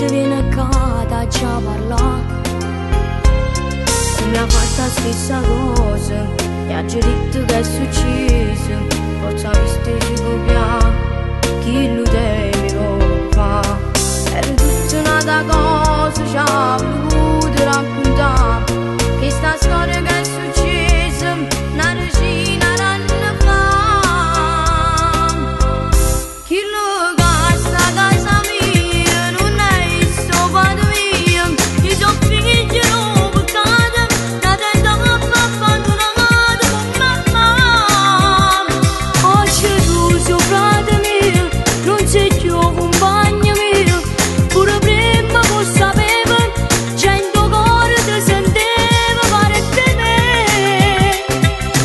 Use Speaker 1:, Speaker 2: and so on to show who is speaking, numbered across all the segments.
Speaker 1: notte viene cata già parla e mi ha fatto la stessa cosa e ha detto che è successo forza visto ci può più chi lo temi lo fa era tutta un'altra cosa ci ha voluto raccontare che sta storia che è successa una decina d'anni fa chi lo gasta casa mia non è il suo padre mio i suoi figli non peccati la testa che fa abbandonata con mamma oggi tu sei frate mio non sei più compagno mio pure prima che sapevo cento cuore ti senteva fare di me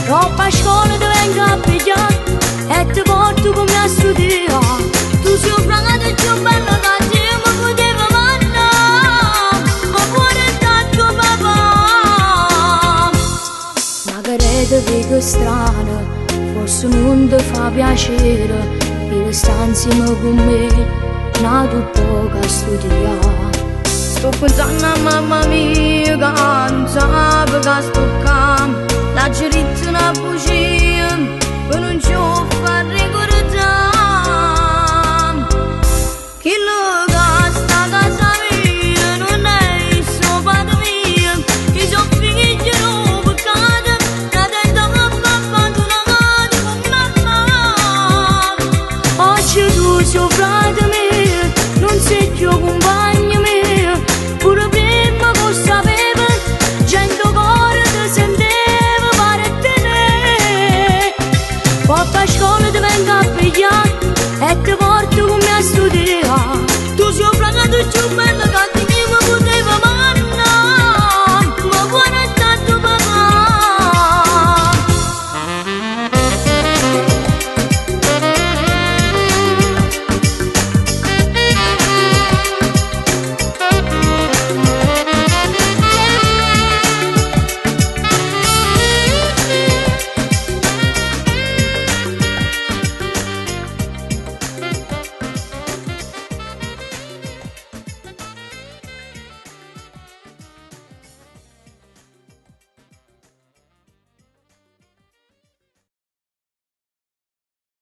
Speaker 1: roba a scuola ti vengo a pigliare e ti porto come a studiare tu sei frate più bello che te mi poteva mandare ma cuore è tanto papà ma che rete dico strana forse non ti fa piacere e sta insieme con me nato poco a studiare sto pensando a mamma mia che non sape che sto qua la giritta una bugia che non ci ho fatto